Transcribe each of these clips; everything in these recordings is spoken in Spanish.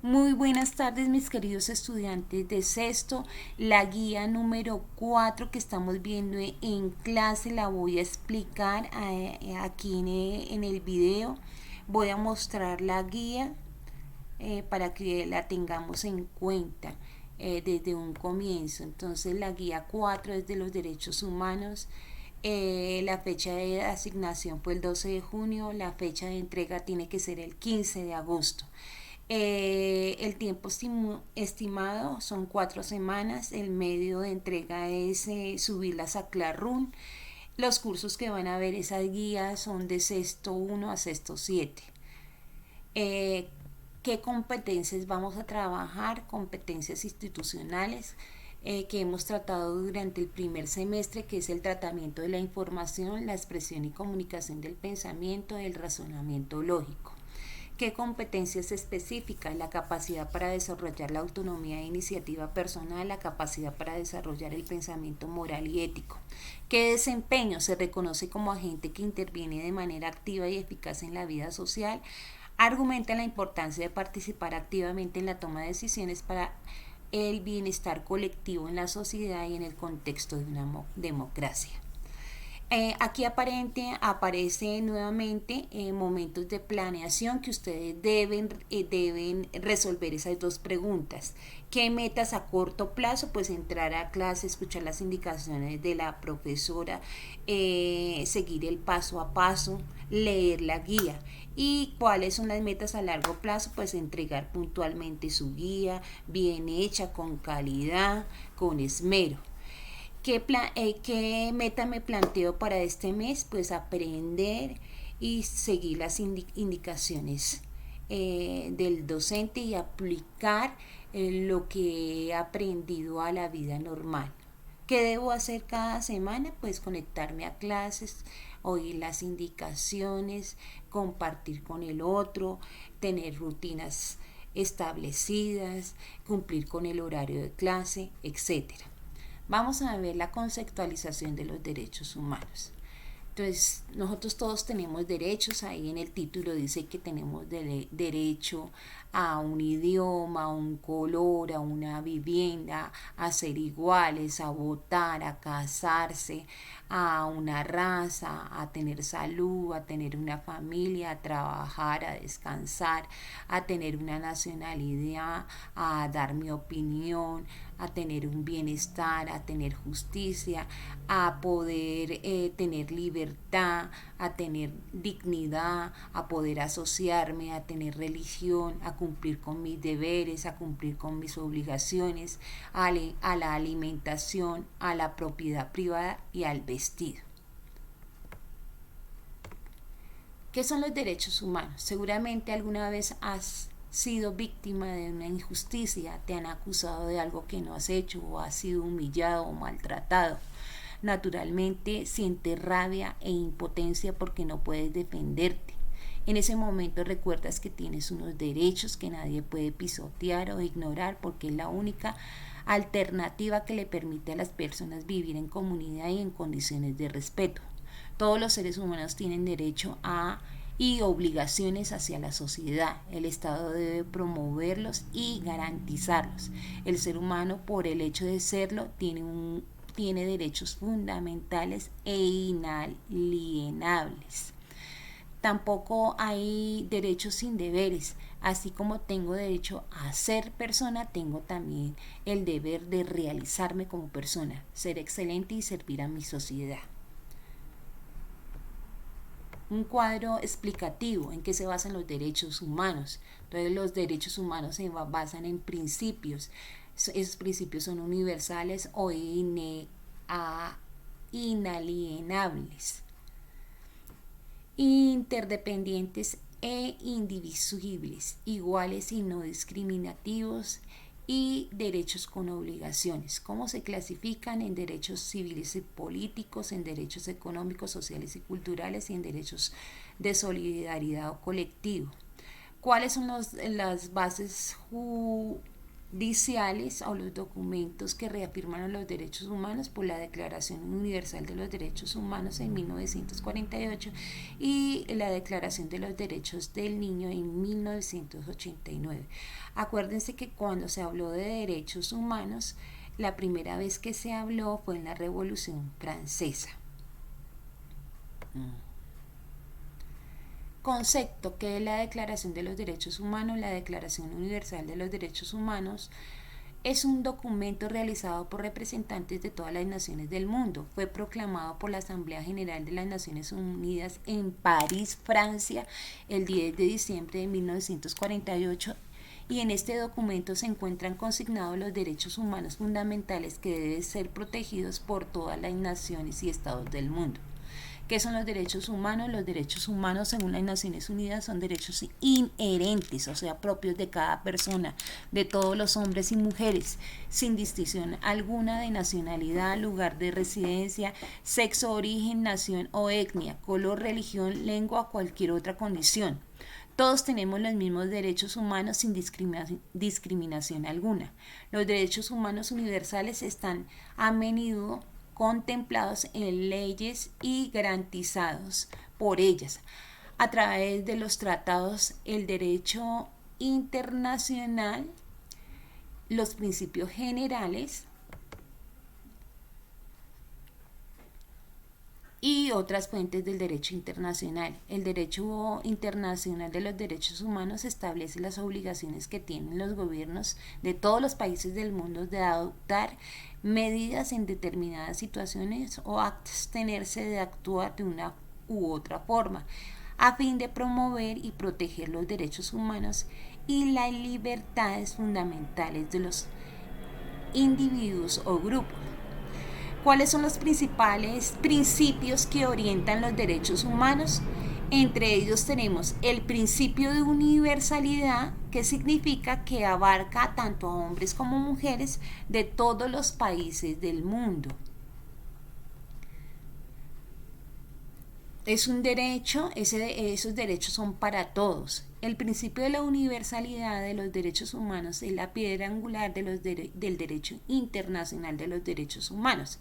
Muy buenas tardes, mis queridos estudiantes de sexto. La guía número 4 que estamos viendo en clase la voy a explicar aquí en el video. Voy a mostrar la guía para que la tengamos en cuenta desde un comienzo. Entonces, la guía 4 es de los derechos humanos. La fecha de asignación fue el 12 de junio, la fecha de entrega tiene que ser el 15 de agosto. El tiempo estimado son 4 semanas. El medio de entrega es subirlas a Classroom. Los cursos que van a ver esas guías son de sexto 1 a sexto 7. Eh, ¿Qué competencias vamos a trabajar? Competencias institucionales que hemos tratado durante el primer semestre, que es el tratamiento de la información, la expresión y comunicación del pensamiento, el razonamiento lógico. ¿Qué competencias específicas? La capacidad para desarrollar la autonomía e iniciativa personal, la capacidad para desarrollar el pensamiento moral y ético. ¿Qué desempeño? Se reconoce como agente que interviene de manera activa y eficaz en la vida social. Argumenta la importancia de participar activamente en la toma de decisiones para el bienestar colectivo en la sociedad y en el contexto de una democracia. Aquí aparece nuevamente momentos de planeación que ustedes deben resolver esas dos preguntas. ¿Qué metas a corto plazo? Pues entrar a clase, escuchar las indicaciones de la profesora, seguir el paso a paso, leer la guía. ¿Y cuáles son las metas a largo plazo? Pues entregar puntualmente su guía, bien hecha, con calidad, con esmero. ¿Qué meta me planteo para este mes? Pues aprender y seguir las indicaciones del docente y aplicar lo que he aprendido a la vida normal. ¿Qué debo hacer cada semana? Pues conectarme a clases, oír las indicaciones, compartir con el otro, tener rutinas establecidas, cumplir con el horario de clase, etcétera. Vamos a ver la conceptualización de los derechos humanos. Entonces, nosotros todos tenemos derechos, ahí en el título dice que tenemos derecho a un idioma, a un color, a una vivienda, a ser iguales, a votar, a casarse, a una raza, a tener salud, a tener una familia, a trabajar, a descansar, a tener una nacionalidad, a dar mi opinión, a tener un bienestar, a tener justicia, a poder tener libertad, a tener dignidad, a poder asociarme, a tener religión, a cumplir con mis deberes, a cumplir con mis obligaciones, a la alimentación, a la propiedad privada y al vestido. ¿Qué son los derechos humanos? Seguramente alguna vez has sido víctima de una injusticia, te han acusado de algo que no has hecho o has sido humillado o maltratado. Naturalmente sientes rabia e impotencia porque no puedes defenderte. En ese momento recuerdas que tienes unos derechos que nadie puede pisotear o ignorar porque es la única alternativa que le permite a las personas vivir en comunidad y en condiciones de respeto. Todos los seres humanos tienen derecho a y obligaciones hacia la sociedad. El Estado debe promoverlos y garantizarlos. El ser humano, por el hecho de serlo, tiene derechos fundamentales e inalienables. Tampoco hay derechos sin deberes. Así como tengo derecho a ser persona, tengo también el deber de realizarme como persona, ser excelente y servir a mi sociedad. Un cuadro explicativo en que se basan los derechos humanos. Entonces los derechos humanos se basan en principios. Esos principios son universales o inalienables, interdependientes e indivisibles, iguales y no discriminativos, y derechos con obligaciones. ¿Cómo se clasifican? En derechos civiles y políticos, en derechos económicos, sociales y culturales y en derechos de solidaridad o colectivo. ¿Cuáles son las bases o los documentos que reafirman los derechos humanos por la Declaración Universal de los Derechos Humanos en 1948 y la Declaración de los Derechos del Niño en 1989. Acuérdense que cuando se habló de derechos humanos, la primera vez que se habló fue en la Revolución Francesa. Concepto que es la Declaración de los Derechos Humanos. La Declaración Universal de los Derechos Humanos es un documento realizado por representantes de todas las naciones del mundo. Fue proclamado por la Asamblea General de las Naciones Unidas en París, Francia, el 10 de diciembre de 1948. Y en este documento se encuentran consignados los derechos humanos fundamentales que deben ser protegidos por todas las naciones y estados del mundo. ¿Qué son los derechos humanos? Los derechos humanos, según las Naciones Unidas, son derechos inherentes, o sea, propios de cada persona, de todos los hombres y mujeres, sin distinción alguna de nacionalidad, lugar de residencia, sexo, origen, nación o etnia, color, religión, lengua o cualquier otra condición. Todos tenemos los mismos derechos humanos sin discriminación alguna. Los derechos humanos universales están a menudo contemplados en leyes y garantizados por ellas a través de los tratados, el derecho internacional, los principios generales y otras fuentes del derecho internacional. El derecho internacional de los derechos humanos establece las obligaciones que tienen los gobiernos de todos los países del mundo de adoptar medidas en determinadas situaciones o abstenerse de actuar de una u otra forma a fin de promover y proteger los derechos humanos y las libertades fundamentales de los individuos o grupos. ¿Cuáles son los principales principios que orientan los derechos humanos? Entre ellos tenemos el principio de universalidad, que significa que abarca tanto a hombres como mujeres de todos los países del mundo. Es un derecho, esos derechos son para todos. El principio de la universalidad de los derechos humanos es la piedra angular del derecho internacional de los derechos humanos.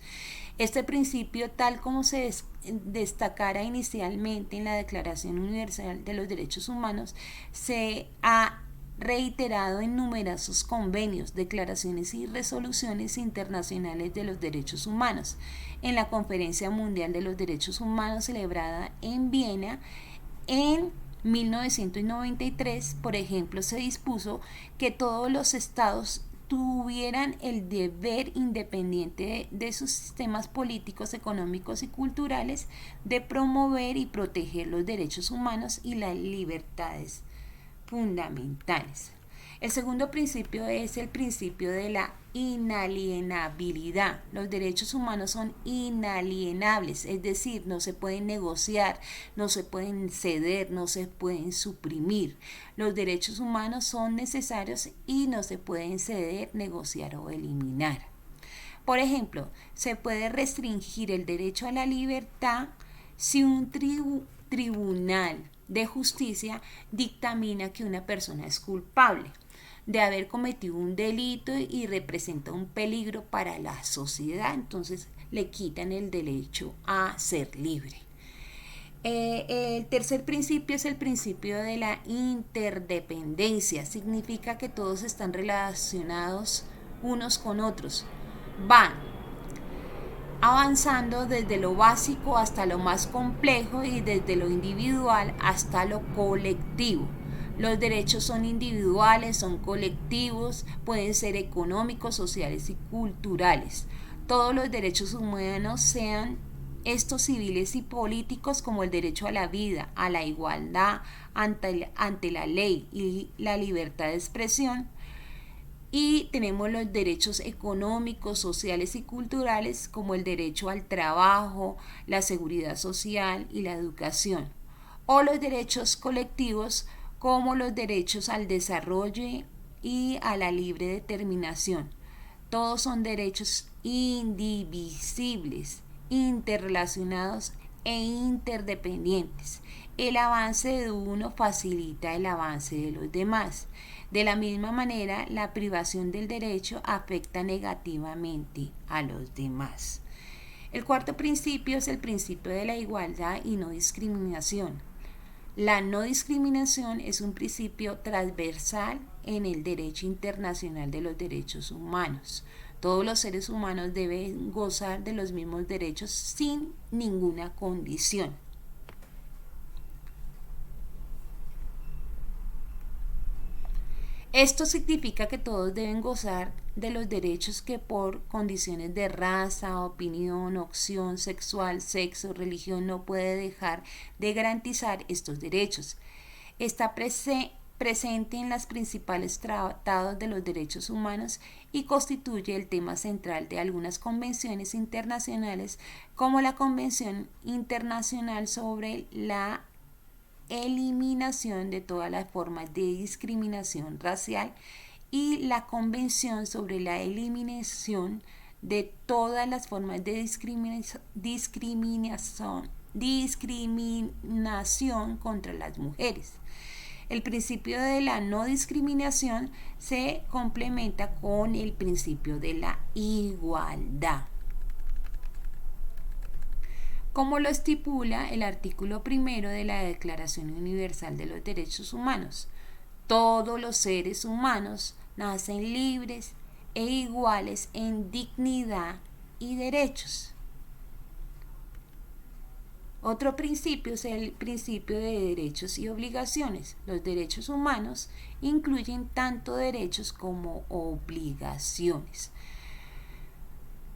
Este principio, tal como se destacara inicialmente en la Declaración Universal de los Derechos Humanos, se ha reiterado en numerosos convenios, declaraciones y resoluciones internacionales de los derechos humanos. En la Conferencia Mundial de los Derechos Humanos celebrada en Viena en 1993, por ejemplo, se dispuso que todos los estados tuvieran el deber independiente de sus sistemas políticos, económicos y culturales de promover y proteger los derechos humanos y las libertades fundamentales. El segundo principio es el principio de la inalienabilidad. Los derechos humanos son inalienables, es decir, no se pueden negociar, no se pueden ceder, no se pueden suprimir. Los derechos humanos son necesarios y no se pueden ceder, negociar o eliminar. Por ejemplo, se puede restringir el derecho a la libertad si un tribunal de justicia dictamina que una persona es culpable de haber cometido un delito y representa un peligro para la sociedad, entonces le quitan el derecho a ser libre. El tercer principio es el principio de la interdependencia. Significa que todos están relacionados unos con otros. Van avanzando desde lo básico hasta lo más complejo y desde lo individual hasta lo colectivo. Los derechos son individuales, son colectivos, pueden ser económicos, sociales y culturales. Todos los derechos humanos, sean estos civiles y políticos, como el derecho a la vida, a la igualdad ante la ley y la libertad de expresión. Y tenemos los derechos económicos, sociales y culturales, como el derecho al trabajo, la seguridad social y la educación. O los derechos colectivos, como los derechos al desarrollo y a la libre determinación. Todos son derechos indivisibles, interrelacionados e interdependientes. El avance de uno facilita el avance de los demás. De la misma manera, la privación del derecho afecta negativamente a los demás. El cuarto principio es el principio de la igualdad y no discriminación. La no discriminación es un principio transversal en el derecho internacional de los derechos humanos. Todos los seres humanos deben gozar de los mismos derechos sin ninguna condición. Esto significa que todos deben gozar de los derechos que por condiciones de raza, opinión, opción sexual, sexo, religión no puede dejar de garantizar estos derechos. Está presente en los principales tratados de los derechos humanos y constituye el tema central de algunas convenciones internacionales como la Convención Internacional sobre la eliminación de todas las formas de discriminación racial y la Convención sobre la eliminación de todas las formas de discriminación contra las mujeres. El principio de la no discriminación se complementa con el principio de la igualdad. Como lo estipula el artículo 1 de la Declaración Universal de los Derechos Humanos. Todos los seres humanos nacen libres e iguales en dignidad y derechos. Otro principio es el principio de derechos y obligaciones. Los derechos humanos incluyen tanto derechos como obligaciones.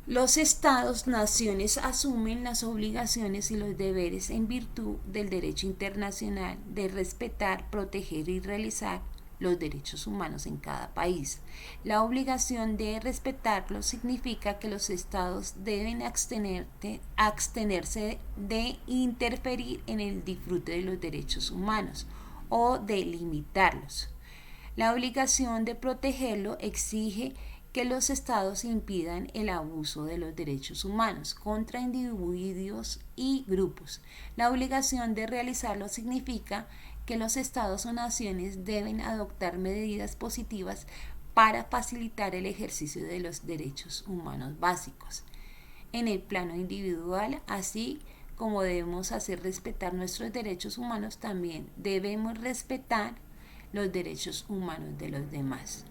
Los estados-naciones asumen las obligaciones y los deberes en virtud del derecho internacional de respetar, proteger y realizar los derechos humanos en cada país. La obligación de respetarlos significa que los estados deben abstenerse de interferir en el disfrute de los derechos humanos o de limitarlos. La obligación de protegerlo exige que los estados impidan el abuso de los derechos humanos contra individuos y grupos. La obligación de realizarlo significa que los estados o naciones deben adoptar medidas positivas para facilitar el ejercicio de los derechos humanos básicos. En el plano individual, así como debemos hacer respetar nuestros derechos humanos, también debemos respetar los derechos humanos de los demás.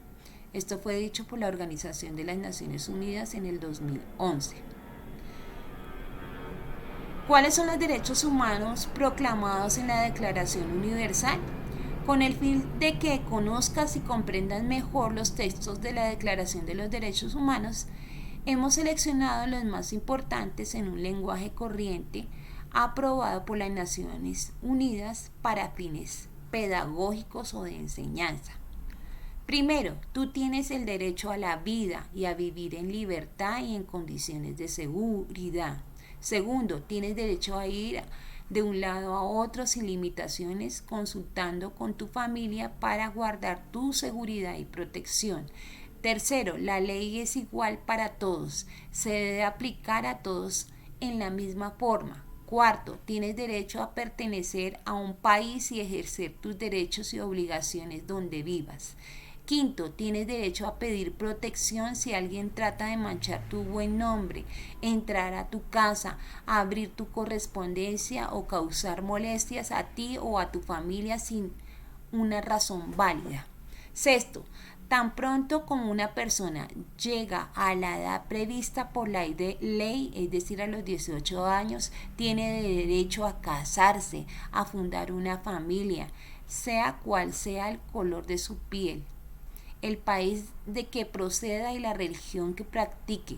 Esto fue dicho por la Organización de las Naciones Unidas en el 2011. ¿Cuáles son los derechos humanos proclamados en la Declaración Universal? Con el fin de que conozcas y comprendas mejor los textos de la Declaración de los Derechos Humanos, hemos seleccionado los más importantes en un lenguaje corriente aprobado por las Naciones Unidas para fines pedagógicos o de enseñanza. Primero, tú tienes el derecho a la vida y a vivir en libertad y en condiciones de seguridad. Segundo, tienes derecho a ir de un lado a otro sin limitaciones, consultando con tu familia para guardar tu seguridad y protección. Tercero, la ley es igual para todos, se debe aplicar a todos en la misma forma. Cuarto, tienes derecho a pertenecer a un país y ejercer tus derechos y obligaciones donde vivas. Quinto, tienes derecho a pedir protección si alguien trata de manchar tu buen nombre, entrar a tu casa, abrir tu correspondencia o causar molestias a ti o a tu familia sin una razón válida. Sexto, tan pronto como una persona llega a la edad prevista por la ley, es decir, a los 18 años, tiene derecho a casarse, a fundar una familia, sea cual sea el color de su piel, el país de que proceda y la religión que practique.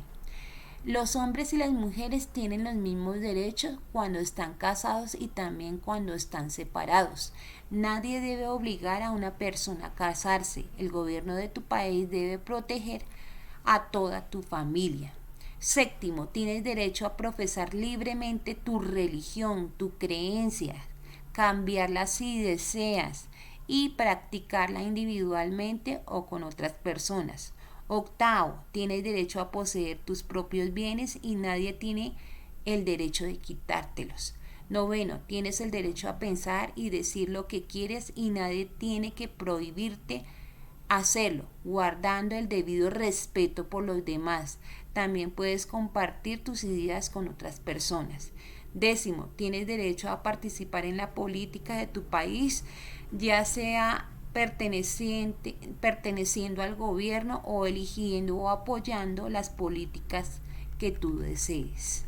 Los hombres y las mujeres tienen los mismos derechos cuando están casados y también cuando están separados. Nadie debe obligar a una persona a casarse. El gobierno de tu país debe proteger a toda tu familia. Séptimo, tienes derecho a profesar libremente tu religión, tu creencia, cambiarla si deseas y practicarla individualmente o con otras personas. Octavo, tienes derecho a poseer tus propios bienes y nadie tiene el derecho de quitártelos. Noveno, tienes el derecho a pensar y decir lo que quieres y nadie tiene que prohibirte Hacerlo guardando el debido respeto por los demás. También puedes compartir tus ideas con otras personas. 10. Tienes derecho a participar en la política de tu país, ya sea perteneciendo al gobierno o eligiendo o apoyando las políticas que tú desees.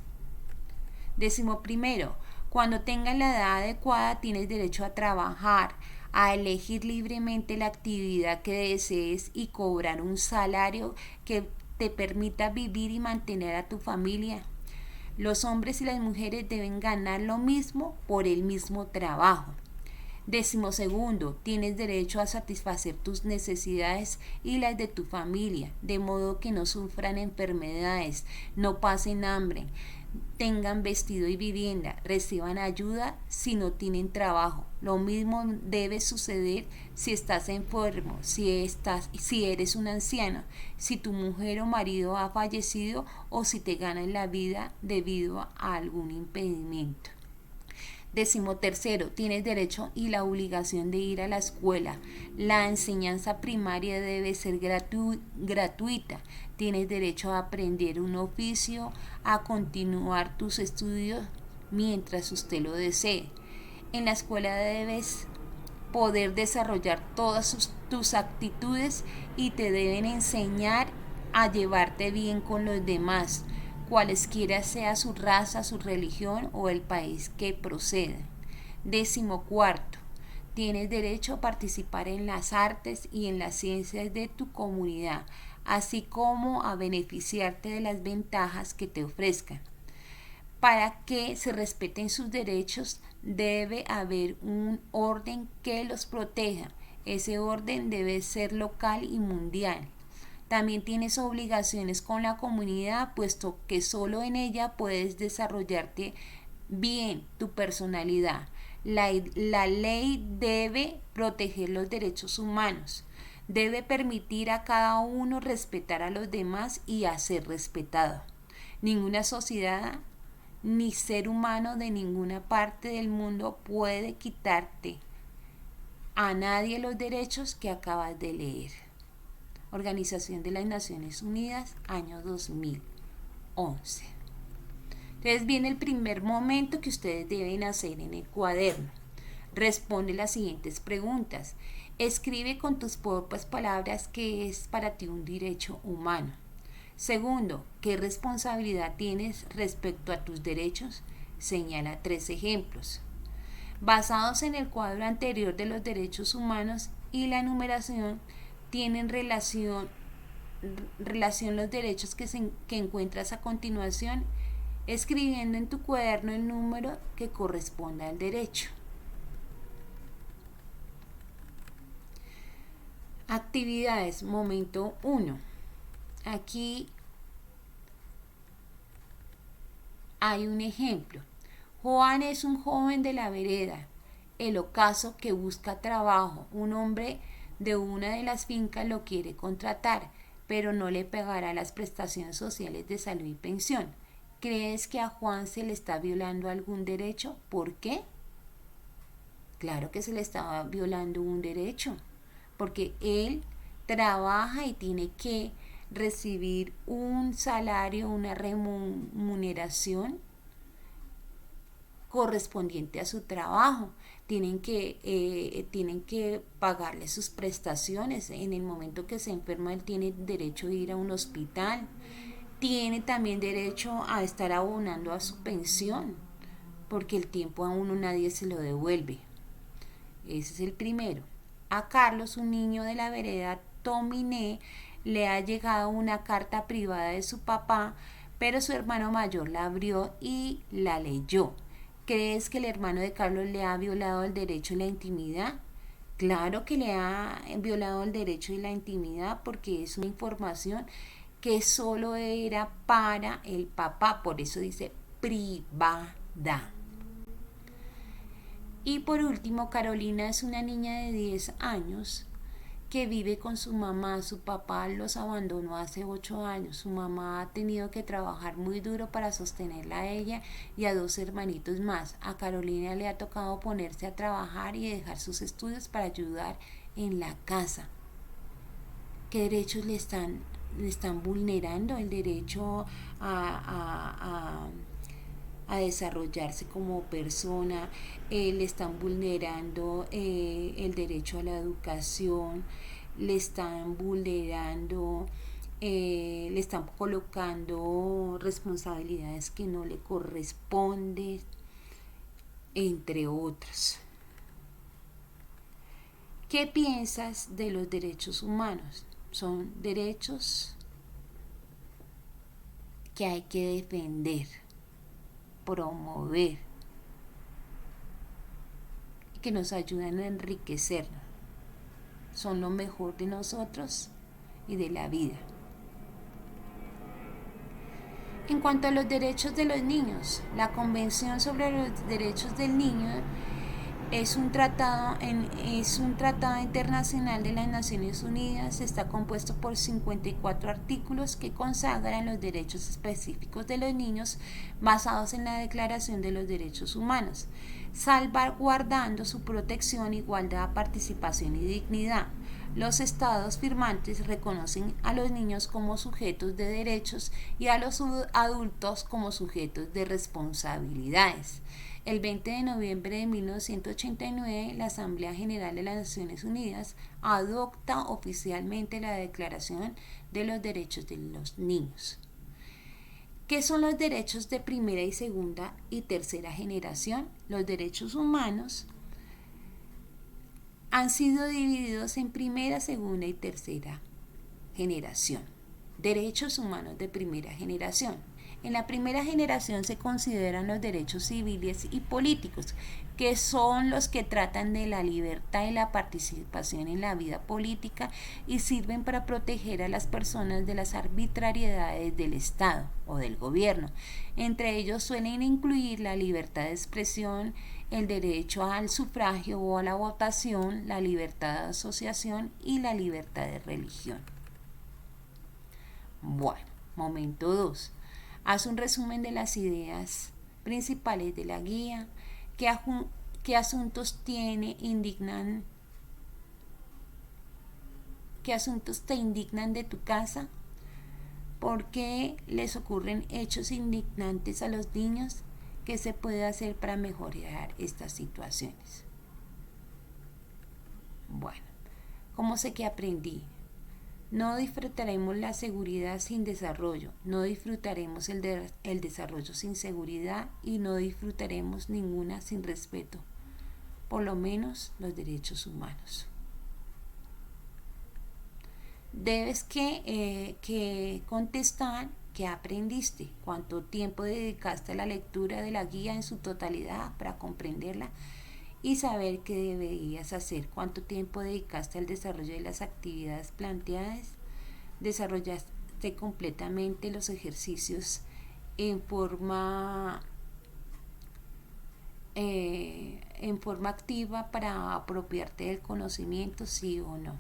11. Cuando tengas la edad adecuada, tienes derecho a trabajar, a elegir libremente la actividad que desees y cobrar un salario que te permita vivir y mantener a tu familia. Los hombres y las mujeres deben ganar lo mismo por el mismo trabajo. 12. Tienes derecho a satisfacer tus necesidades y las de tu familia, de modo que no sufran enfermedades, no pasen hambre, tengan vestido y vivienda, reciban ayuda si no tienen trabajo. Lo mismo debe suceder si estás enfermo, si eres un anciano, si tu mujer o marido ha fallecido o si te ganas la vida debido a algún impedimento. 13. Tienes derecho y la obligación de ir a la escuela. La enseñanza primaria debe ser gratuita. Tienes derecho a aprender un oficio, a continuar tus estudios mientras usted lo desee. En la escuela debes poder desarrollar todas tus actitudes y te deben enseñar a llevarte bien con los demás, cualesquiera sea su raza, su religión o el país que proceda. 14. Tienes derecho a participar en las artes y en las ciencias de tu comunidad, así como a beneficiarte de las ventajas que te ofrezcan. Para que se respeten sus derechos, debe haber un orden que los proteja. Ese orden debe ser local y mundial. También tienes obligaciones con la comunidad, puesto que solo en ella puedes desarrollarte bien tu personalidad. La ley debe proteger los derechos humanos. Debe permitir a cada uno respetar a los demás y a ser respetado. Ninguna sociedad ni ser humano de ninguna parte del mundo puede quitarte a nadie los derechos que acabas de leer. Organización de las Naciones Unidas, año 2011. Entonces viene el primer momento que ustedes deben hacer en el cuaderno. Responde las siguientes preguntas. Escribe con tus propias palabras qué es para ti un derecho humano. Segundo, ¿qué responsabilidad tienes respecto a tus derechos? Señala 3 ejemplos. Basados en el cuadro anterior de los derechos humanos y la enumeración, tienen relación los derechos que encuentras a continuación, escribiendo en tu cuaderno el número que corresponda al derecho. Actividades, momento 1. Aquí hay un ejemplo. Juan es un joven de la vereda, el ocaso que busca trabajo. Un hombre de una de las fincas lo quiere contratar, pero no le pagará las prestaciones sociales de salud y pensión. ¿Crees que a Juan se le está violando algún derecho? ¿Por qué? Claro que se le está violando un derecho, porque él trabaja y tiene que recibir un salario, una remuneración correspondiente a su trabajo. Tienen que pagarle sus prestaciones. En el momento que se enferma, él tiene derecho a ir a un hospital. Tiene también derecho a estar abonando a su pensión, porque el tiempo a uno nadie se lo devuelve. Ese es el primero. A Carlos, un niño de la vereda Tominé, le ha llegado una carta privada de su papá, pero su hermano mayor la abrió y la leyó. ¿Crees que el hermano de Carlos le ha violado el derecho y la intimidad? Claro que le ha violado el derecho y la intimidad, porque es una información que solo era para el papá, por eso dice privada. Y por último, Carolina es una niña de 10 años que vive con su mamá. Su papá los abandonó hace 8 años. Su mamá ha tenido que trabajar muy duro para sostenerla a ella y a 2 hermanitos más. A Carolina le ha tocado ponerse a trabajar y dejar sus estudios para ayudar en la casa. ¿Qué derechos le están vulnerando? El derecho a desarrollarse como persona, le están vulnerando el derecho a la educación, le están vulnerando, le están colocando responsabilidades que no le corresponden, entre otras. ¿Qué piensas de los derechos humanos? Son derechos que hay que defender, promover, que nos ayudan a enriquecernos. Son lo mejor de nosotros y de la vida. En cuanto a los derechos de los niños, la Convención sobre los Derechos del Niño es un tratado internacional de las Naciones Unidas. Está compuesto por 54 artículos que consagran los derechos específicos de los niños basados en la Declaración de los Derechos Humanos, salvaguardando su protección, igualdad, participación y dignidad. Los estados firmantes reconocen a los niños como sujetos de derechos y a los adultos como sujetos de responsabilidades. El 20 de noviembre de 1989, la Asamblea General de las Naciones Unidas adopta oficialmente la Declaración de los Derechos de los Niños. ¿Qué son los derechos de primera y segunda y tercera generación? Los derechos humanos han sido divididos en primera, segunda y tercera generación. Derechos humanos de primera generación. En la primera generación se consideran los derechos civiles y políticos, que son los que tratan de la libertad y la participación en la vida política y sirven para proteger a las personas de las arbitrariedades del Estado o del gobierno. Entre ellos suelen incluir la libertad de expresión, el derecho al sufragio o a la votación, la libertad de asociación y la libertad de religión. Bueno, momento 2. Haz un resumen de las ideas principales de la guía. ¿Qué asuntos te indignan de tu casa? ¿Por qué les ocurren hechos indignantes a los niños? ¿Qué se puede hacer para mejorar estas situaciones? Bueno, ¿cómo sé que aprendí? No disfrutaremos la seguridad sin desarrollo, no disfrutaremos el desarrollo sin seguridad y no disfrutaremos ninguna sin respeto, por lo menos los derechos humanos. Debes que contestar qué aprendiste, cuánto tiempo dedicaste a la lectura de la guía en su totalidad para comprenderla y saber qué deberías hacer, cuánto tiempo dedicaste al desarrollo de las actividades planteadas, desarrollaste completamente los ejercicios en forma activa para apropiarte del conocimiento, sí o no.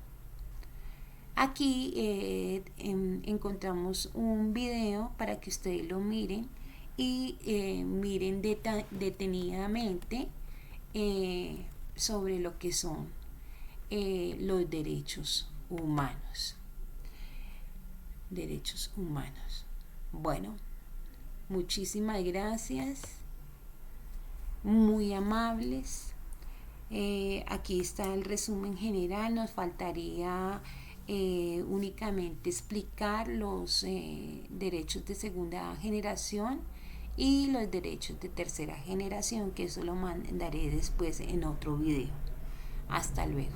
Aquí encontramos un video para que ustedes lo miren y miren detenidamente sobre lo que son los derechos humanos. Derechos humanos. Bueno, muchísimas gracias. Muy amables. Aquí está el resumen general. Nos faltaría únicamente explicar los derechos de segunda generación y los derechos de tercera generación, que eso lo mandaré después en otro video. Hasta luego.